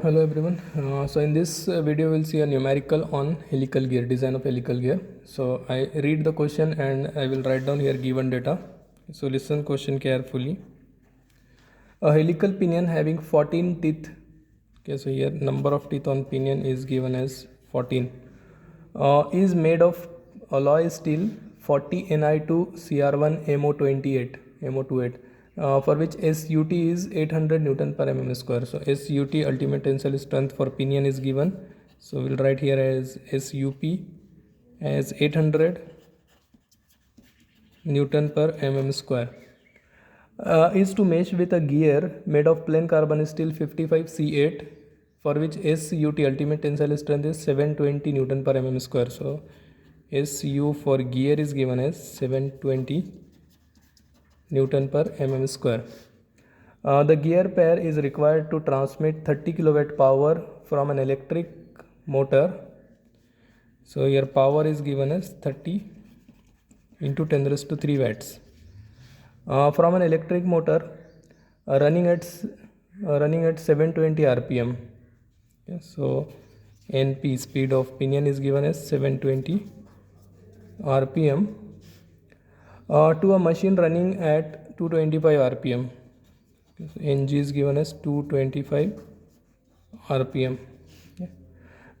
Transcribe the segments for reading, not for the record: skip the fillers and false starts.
Hello everyone. So in this video we'll see a numerical on helical gear, design of helical gear. So I read the question and I will write down here given data. So listen question carefully. A helical pinion having 14 teeth. Okay, so here number of teeth on pinion is given as 14. Is made of alloy steel 40 Ni2 Cr1 MO28 MO28 for which SUT is 800 Newton per mm square. So SUT ultimate tensile strength for pinion is given. So we'll write here as SUP as 800 Newton per mm square. Is to mesh with a gear made of plain carbon steel 55C8 for which SUT ultimate tensile strength is 720 Newton per mm square. So SU for gear is given as 720 Newton per mm square. The gear pair is required to transmit 30 kilowatt power from an electric motor. So here power is given as 30 into 10 raised to 3 watts. From an electric motor running at 720 rpm. Okay, so NP speed of pinion is given as 720 rpm to a machine running at 225 rpm. Okay, so NG is given as 225 rpm. Okay.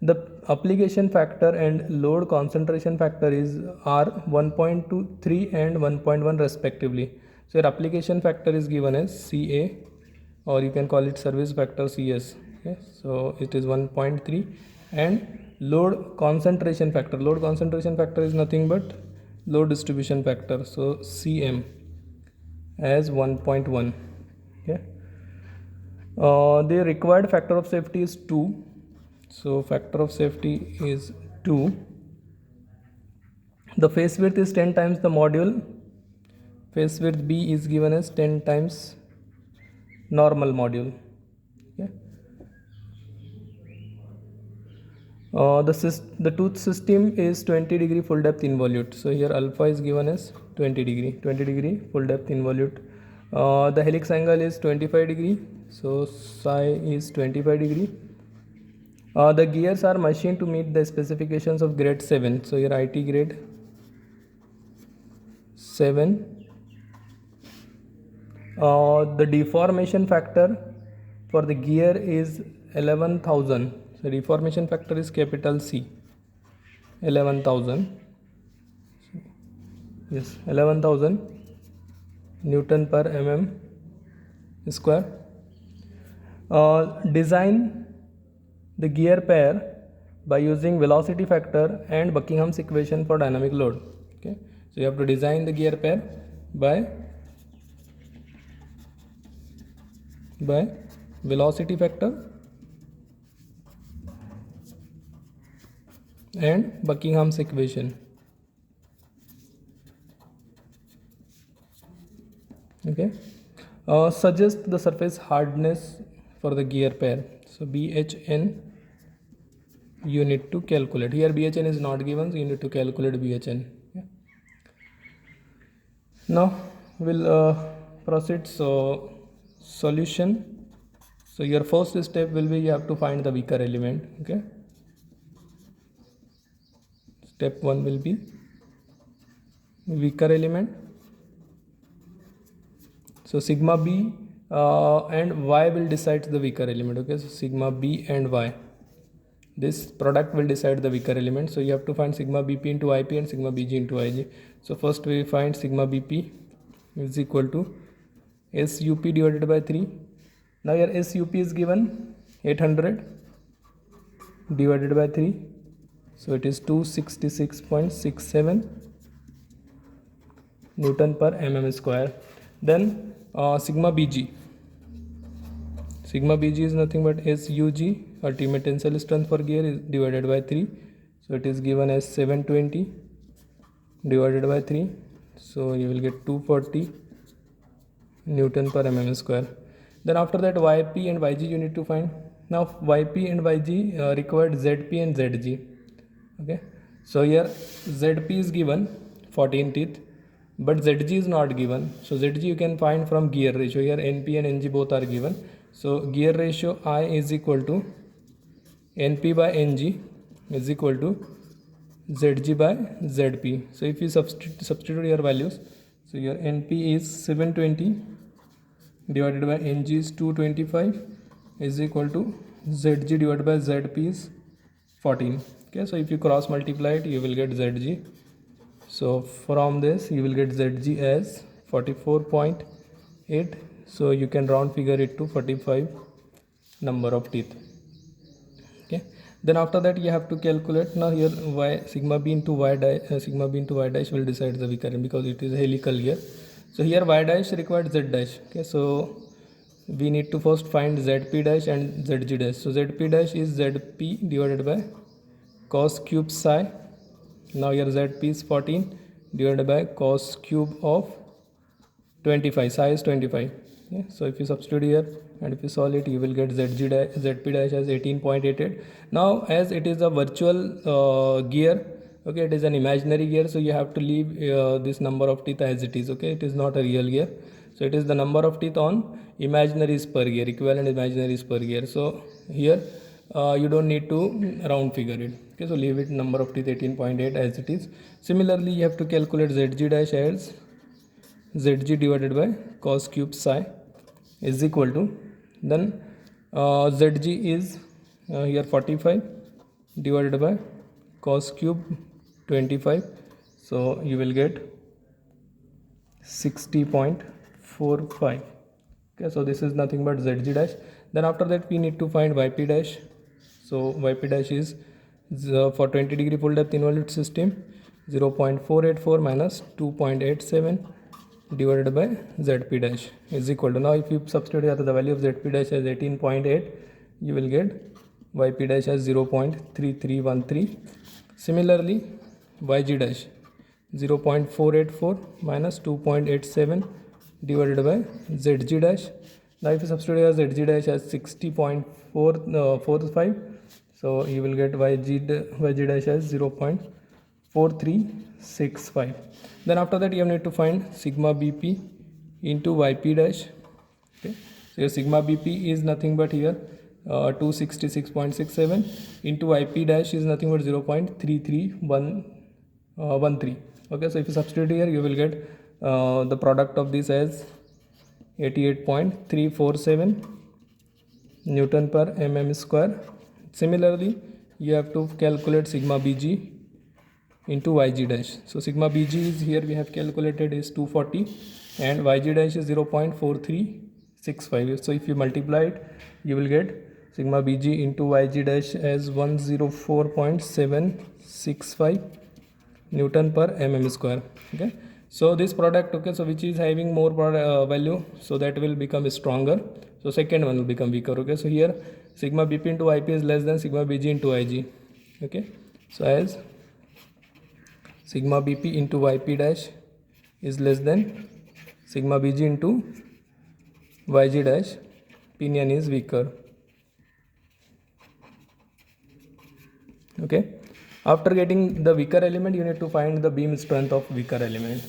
The application factor and load concentration factor is R 1.23 and 1.1 respectively. So your application factor is given as CA, or you can call it service factor CS. Okay, so it is 1.3, and load concentration factor is nothing but load distribution factor, so CM as 1.1. Okay. The required factor of safety is 2. So factor of safety is 2. The face width is 10 times the module. Face width B is given as 10 times normal module. Okay. The tooth system is 20 degree full depth involute. So here alpha is given as 20 degree full depth involute. The helix angle is 25 degree. So psi is 25 degree. The gears are machined to meet the specifications of grade 7. So here IT grade 7. The deformation factor for the gear is 11,000. So deformation factor is capital C, 11,000. Yes, 11,000 Newton per mm square. Design the gear pair by using velocity factor and Buckingham's equation for dynamic load. Okay, so you have to design the gear pair by velocity factor and Buckingham's equation. Okay. Suggest the surface hardness for the gear pair. So BHN you need to calculate. Here BHN is not given, so you need to calculate BHN. Yeah. Now we'll proceed. So solution. So your first step will be you have to find the weaker element. Okay. Step 1 will be weaker element. So sigma B and Y will decide the weaker element. Okay, so sigma B and Y, this product will decide the weaker element. So you have to find sigma BP into IP and sigma BG into IG. So first we find sigma BP is equal to SUP divided by 3. Now your SUP is given 800 divided by 3. So it is 266.67 Newton per mm square. Then sigma BG is nothing but SUG ultimate tensile strength for gear is divided by 3. So it is given as 720 divided by 3. So you will get 240 Newton per mm square. Then after that YP and YG you need to find. Now YP and YG required ZP and ZG. Okay, so here ZP is given 14 teeth, but ZG is not given. So ZG you can find from gear ratio. Here NP and NG both are given. So gear ratio I is equal to NP by NG is equal to ZG by ZP. So if you substitute your values, so your NP is 720 divided by NG is 225 is equal to ZG divided by ZP is 14. Okay, so if you cross multiply it, you will get ZG. So from this you will get ZG as 44.8. So you can round figure it to 45 number of teeth. Okay, then after that you have to calculate. Now here y sigma b into y dash will decide the recurrent because it is a helical gear. So here y dash required z dash. Okay, so we need to first find zp dash and zg dash. So zp dash is zp divided by cos cube psi. Now here zp is 14 divided by cos cube of 25. Psi is 25. Okay, so if you substitute here and if you solve it, you will get zp dash as 18.88. Now as it is a virtual gear, okay, it is an imaginary gear, so you have to leave this number of teeth as it is. Okay, it is not a real gear, so it is the number of teeth on imaginaries per gear, equivalent imaginaries per gear. So here you don't need to round figure it. Okay, so leave it number of teeth 18.8 as it is. Similarly, you have to calculate zg dash as zg divided by cos cube psi is equal to, then zg is here 45 divided by cos cube 25, so you will get 60.45. okay, so this is nothing but zg dash. Then after that we need to find yp dash. So yp dash is for 20 degree full depth involute system 0.484 minus 2.87 divided by zp dash is equal to, now if you substitute the value of zp dash as 18.8, you will get yp dash as 0.3313. Similarly yg dash 0.484 minus 2.87 divided by zg dash. Now if you substitute as zg dash as 60.45, so you will get yg dash as 0.4365. Then after that you need to find sigma bp into yp dash. Okay, so your sigma bp is nothing but here 266.67 into yp dash is nothing but 0.3313. okay, so if you substitute here, you will get the product of this as 88.347 Newton per mm square. Similarly, you have to calculate sigma bg into yg dash. So sigma bg is here we have calculated is 240 and yg dash is 0.4365. So if you multiply it, you will get sigma bg into yg dash as 104.765 Newton per mm square. Okay, so this product, okay, so which is having more value, so that will become stronger, so second one will become weaker. Okay, so here sigma bp into yp is less than sigma bg into ig. Okay, so as sigma bp into yp dash is less than sigma bg into yg dash, pinion is weaker. Okay, after getting the weaker element, you need to find the beam strength of weaker element.